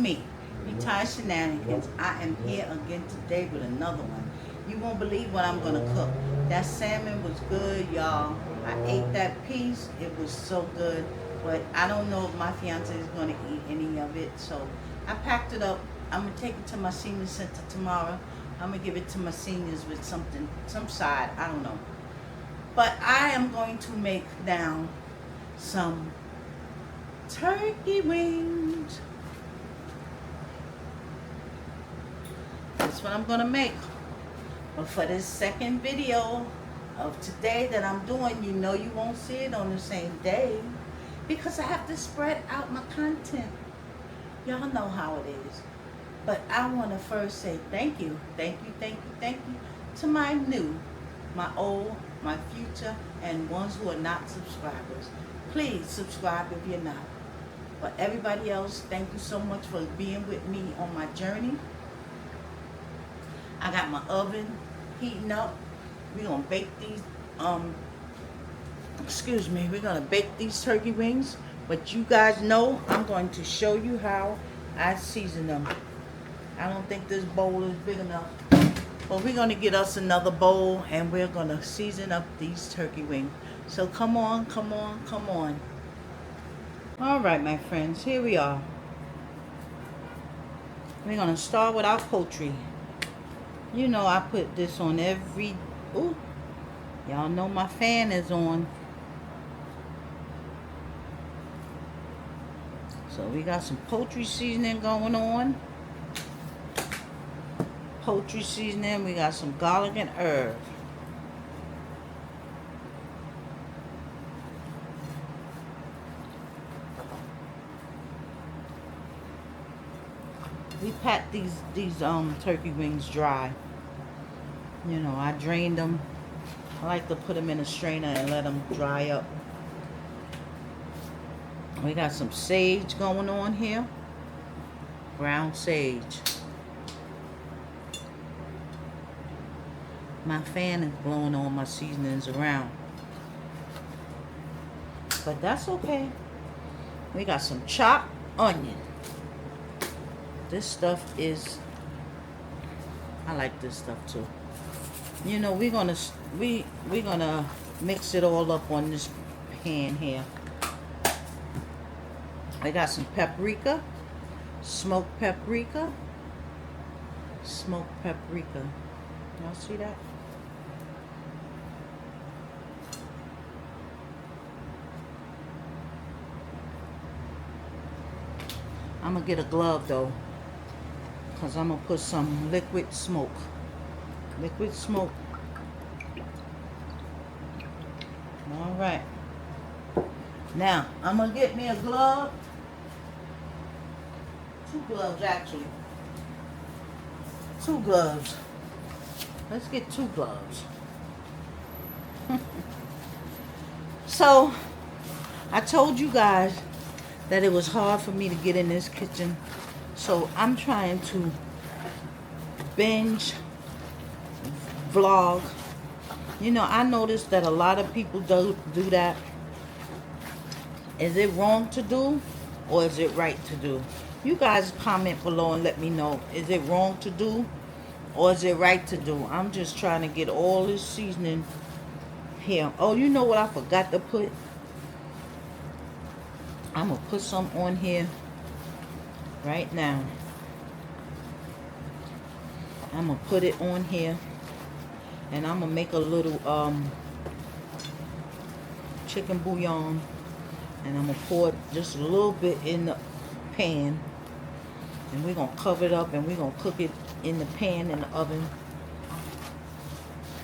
me, Retired Shenanigans. I am here again today with another one. You won't believe what I'm gonna cook. That salmon was good, y'all. I ate that piece. It was so good. But I don't know if my fiance is gonna eat any of it. So I packed it up. I'm gonna take it to my senior center tomorrow. I'm gonna give it to my seniors with something, some side. I don't know. But I am going to make now some turkey wings. That's what I'm gonna make. But for this second video of today that I'm doing, you know you won't see it on the same day because I have to spread out my content. Y'all know how it is. But I want to first say thank you to my new, my old, my future, and ones who are not subscribers. Please subscribe if you're not. But everybody else, thank you so much for being with me on my journey. I got my oven heating up. We're gonna bake these, we're gonna bake these turkey wings. But you guys know I'm going to show you how I season them. I don't think this bowl is big enough. But we're gonna get us another bowl and we're gonna season up these turkey wings. So come on, come on, come on. All right, my friends, here we are. We're gonna start with our poultry. You know I put this on every, ooh, y'all know my fan is on. So we got some poultry seasoning going on. Poultry seasoning, we got some garlic and herb. We pat these turkey wings dry. You know, I drained them. I like to put them in a strainer and let them dry up. We got some sage going on here. Ground sage. My fan is blowing all my seasonings around. But that's okay. We got some chopped onion. This stuff is, I like this stuff too. You know, we're gonna mix it all up on this pan here. I got some paprika, smoked paprika, smoked paprika. Y'all see that? I'm gonna get a glove though, because I'm gonna put some liquid smoke. Liquid smoke. All right. Now, I'm gonna get me a glove. 2 gloves actually. 2 gloves. Let's get 2 gloves. So, I told you guys that it was hard for me to get in this kitchen. So, I'm trying to binge vlog. You know, I noticed that a lot of people do that. Is it wrong to do or is it right to do? You guys comment below and let me know. Is it wrong to do or is it right to do? I'm just trying to get all this seasoning here. Oh, you know what I forgot to put? I'm going to put some on here right now. I'm going to put it on here. And I'm going to make a little chicken bouillon. And I'm going to pour just a little bit in the pan. And we're going to cover it up and we're going to cook it in the pan in the oven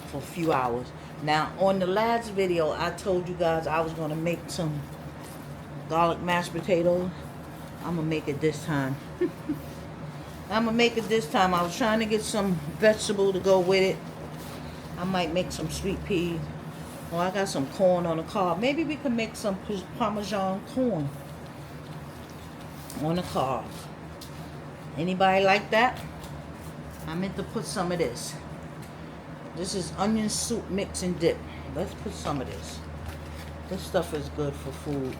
for a few hours. Now, on the last video, I told you guys I was going to make some garlic mashed potatoes. I'm going to make it this time. I'm going to make it this time. I was trying to get some vegetable to go with it. I might make some sweet peas. Oh, I got some corn on the cob. Maybe we can make some Parmesan corn on the cob. Anybody like that? I meant to put some of this. This is onion soup mix and dip. Let's put some of this. This stuff is good for food.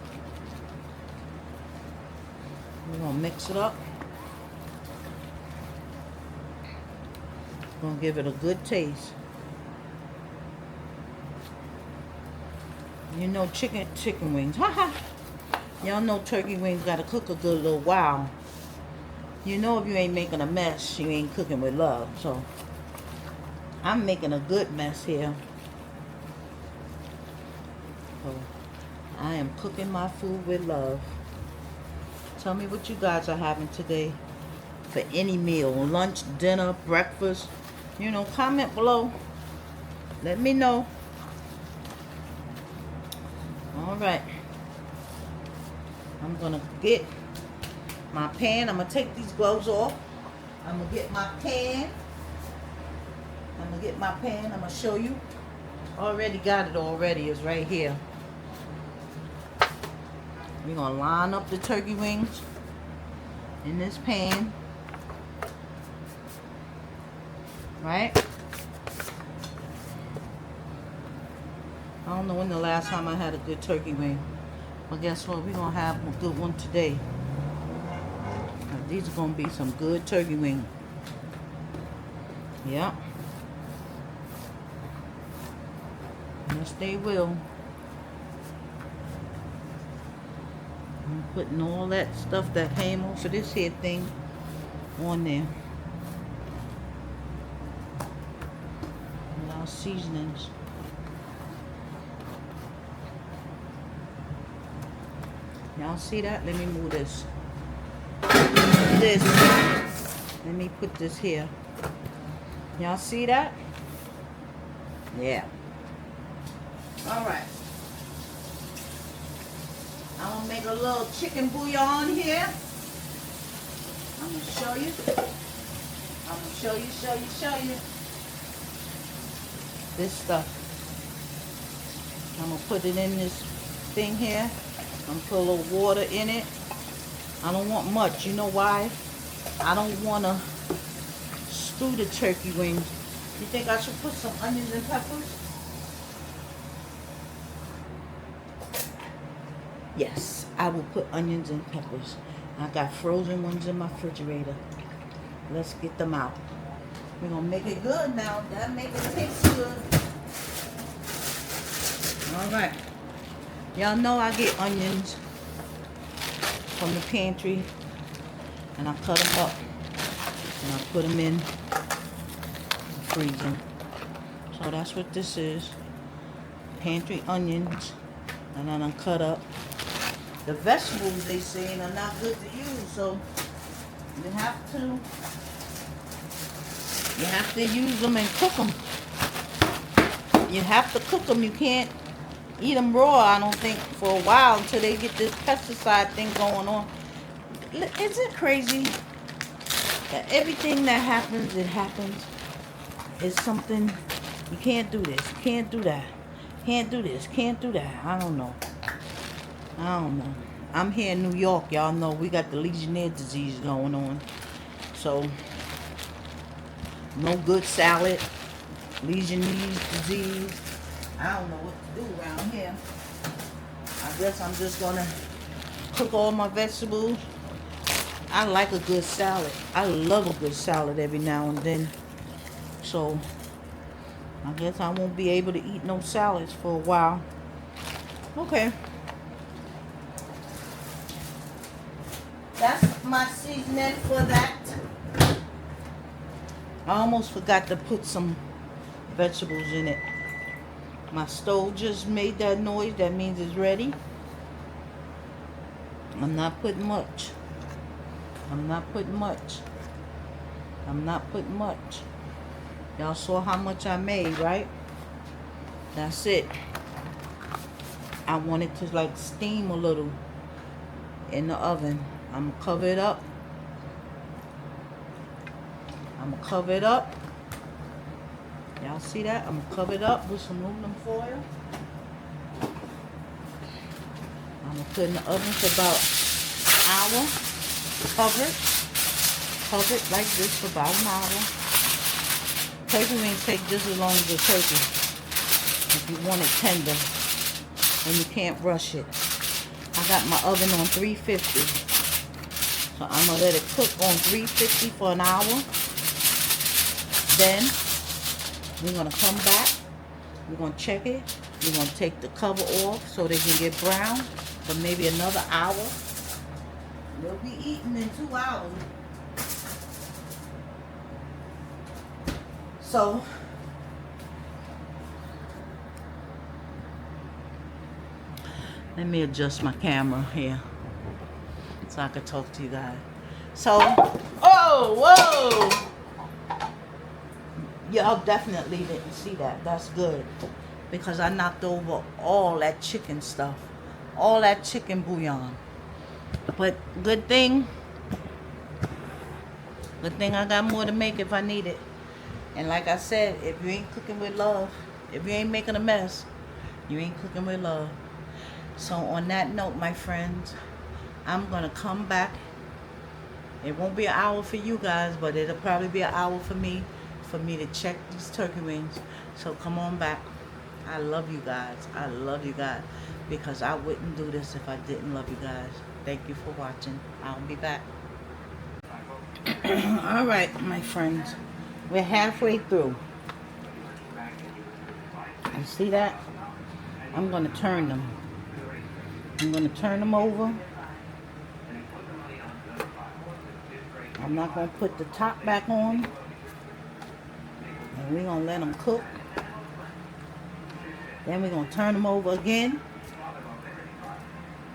We're going to mix it up. Gonna give it a good taste. You know, chicken wings. Haha. Y'all know turkey wings gotta cook a good little while. You know, if you ain't making a mess, you ain't cooking with love. So I'm making a good mess here. So I am cooking my food with love. Tell me what you guys are having today for any meal. Lunch, dinner, breakfast. You know, comment below. Let me know. Alright. I'm going to get my pan. I'm going to take these gloves off. I'm going to get my pan. I'm going to show you. Already got it already. It's right here. We're going to line up the turkey wings in this pan. Right? I don't know when the last time I had a good turkey wing. But guess what? We're going to have a good one today. Now, these are going to be some good turkey wings. Yep. Yes, they will. I'm putting all that stuff that came off of this here thing on there. And our seasonings. Y'all see that? Let me move this. Let me put this here. Y'all see that? Yeah. Alright. I'm going to make a little chicken bouillon here. I'm going to show you. I'm going to show you. This stuff. I'm going to put it in this thing here. I'm going to put a little water in it. I don't want much. You know why? I don't want to stew the turkey wings. You think I should put some onions and peppers? Yes, I will put onions and peppers. I got frozen ones in my refrigerator. Let's get them out. We're going to make it good now. That make it taste good. All right. Y'all know I get onions from the pantry. And I cut them up. And I put them in the freezer. So that's what this is. Pantry onions. And then I cut up. The vegetables, they say, are not good to use, so you have to use them and cook them. You have to cook them. You can't eat them raw, I don't think, for a while until they get this pesticide thing going on. Is it crazy that everything that happens, it happens? It's something, you can't do this, can't do that, can't do this, can't do that. I don't know. I'm here in New York. Y'all know we got the Legionnaire disease going on. So, no good salad. Legionnaire disease. I don't know what to do around here. I guess I'm just going to cook all my vegetables. I like a good salad. I love a good salad every now and then. So, I guess I won't be able to eat no salads for a while. Okay. That's my seasoning for that. I almost forgot to put some vegetables in it. My stove just made that noise. That means it's ready. I'm not putting much. Y'all saw how much I made, right? That's it. I want it to like steam a little in the oven. I'm gonna cover it up. Y'all see that? I'm gonna cover it up with some aluminum foil. I'm gonna put it in the oven for about an hour. Cover it like this for about an hour. Turkey wings take just as long as a turkey if you want it tender and you can't rush it. I got my oven on 350. So I'm going to let it cook on 350 for an hour. Then we're going to come back. We're going to check it. We're going to take the cover off so they can get brown for maybe another hour. We'll be eating in 2 hours. So, let me adjust my camera here so I can talk to you guys. So, oh, whoa! Y'all definitely didn't see that. That's good. Because I knocked over all that chicken stuff. All that chicken bouillon. But good thing I got more to make if I need it. And like I said, if you ain't cooking with love, if you ain't making a mess, you ain't cooking with love. So on that note, my friends, I'm going to come back. It won't be an hour for you guys, but it'll probably be an hour for me to check these turkey wings. So come on back. I love you guys. I love you guys. Because I wouldn't do this if I didn't love you guys. Thank you for watching. I'll be back. Alright, my friends. We're halfway through. You see that? I'm going to turn them. I'm going to turn them over. I'm not going to put the top back on. And we're going to let them cook. Then we're going to turn them over again.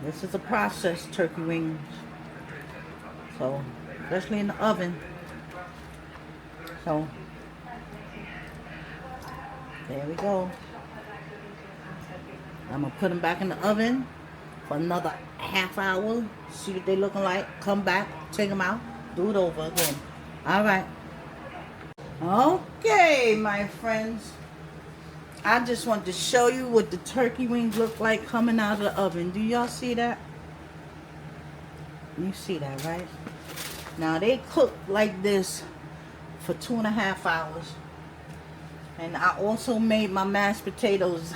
This is a processed turkey wings. So, especially in the oven. So, there we go. I'm going to put them back in the oven for another half hour. See what they're looking like. Come back, take them out, do it over again. Alright. Okay, my friends. I just want to show you what the turkey wings look like coming out of the oven. Do y'all see that? You see that, right? Now, they cook like this for 2.5 hours. And I also made my mashed potatoes.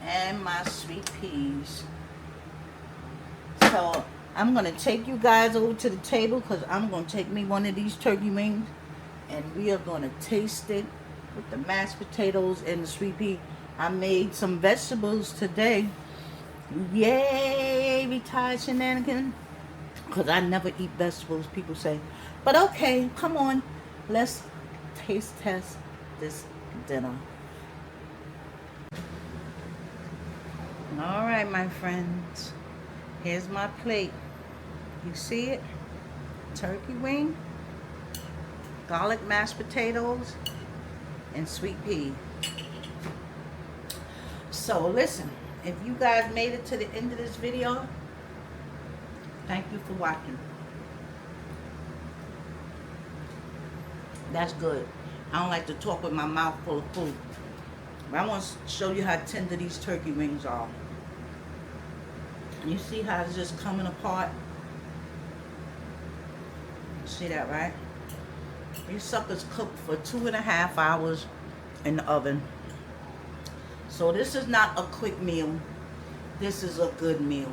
And my sweet peas. So, I'm going to take you guys over to the table because I'm going to take me one of these turkey wings. And we are going to taste it with the mashed potatoes and the sweet pea. I made some vegetables today. Yay, retired shenanigan. Because I never eat vegetables, people say. But okay, come on. Let's taste test this dinner. Alright, my friends. Here's my plate. You see it? Turkey wing, garlic mashed potatoes, and sweet pea. So listen, if you guys made it to the end of this video, thank you for watching. That's good. I don't like to talk with my mouth full of food. But I want to show you how tender these turkey wings are. You see how it's just coming apart? See that, right? These suckers cook for 2.5 hours in the oven. So this is not a quick meal. This is a good meal.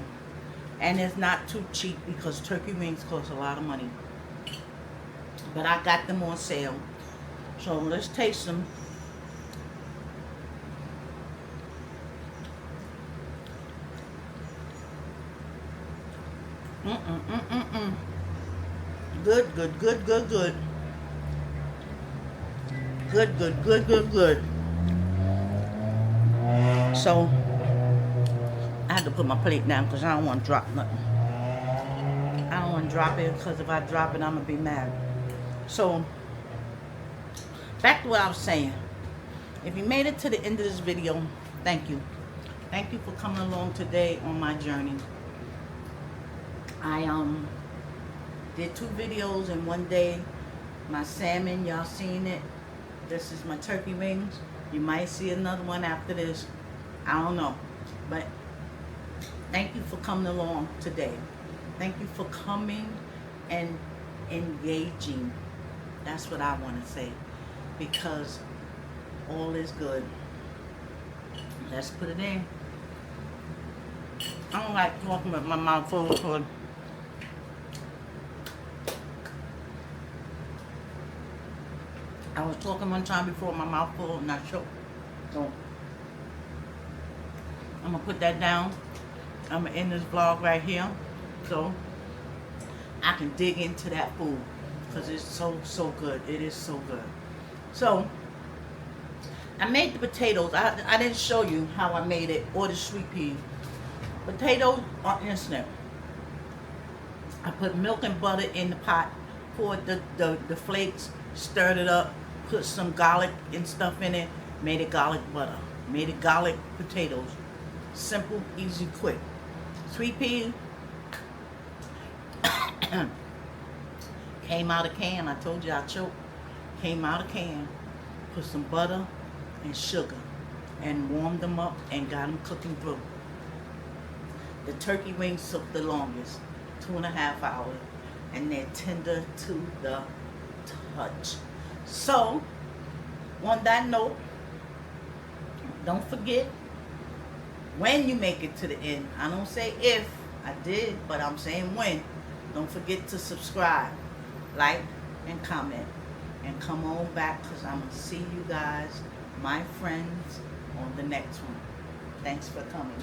And it's not too cheap because turkey wings cost a lot of money. But I got them on sale. So let's taste them. Good, good, good, good, good. Good, good, good, good, good. So, I had to put my plate down because I don't want to drop nothing. I don't want to drop it because if I drop it, I'm going to be mad. So, back to what I was saying. If you made it to the end of this video, thank you. Thank you for coming along today on my journey. I did 2 videos in one day. My salmon, y'all seen it. This is my turkey wings. You might see another one after this. I don't know. But thank you for coming along today. Thank you for coming and engaging. That's what I want to say. Because all is good. Let's put it in. I don't like talking with my mouth full of food. I was talking one time before, my mouth full and I choked. So I'm gonna put that down. I'm gonna end this vlog right here, so I can dig into that food because it's so good. It is so good. So I made the potatoes. I didn't show you how I made it, or the sweet peas. Potatoes are instant. I put milk and butter in the pot, poured the flakes, stirred it up, put some garlic and stuff in it, made it garlic butter, made it garlic potatoes. Simple, easy, quick. Sweet pea came out of can. I told you I choked. Came out of can. Put some butter and sugar and warmed them up and got them cooking through. The turkey wings took the longest, 2.5 hours, and they're tender to the touch. So, on that note, don't forget, when you make it to the end, I don't say if, I did, but I'm saying when. Don't forget to subscribe, like, and comment. And come on back, because I'm going to see you guys, my friends, on the next one. Thanks for coming.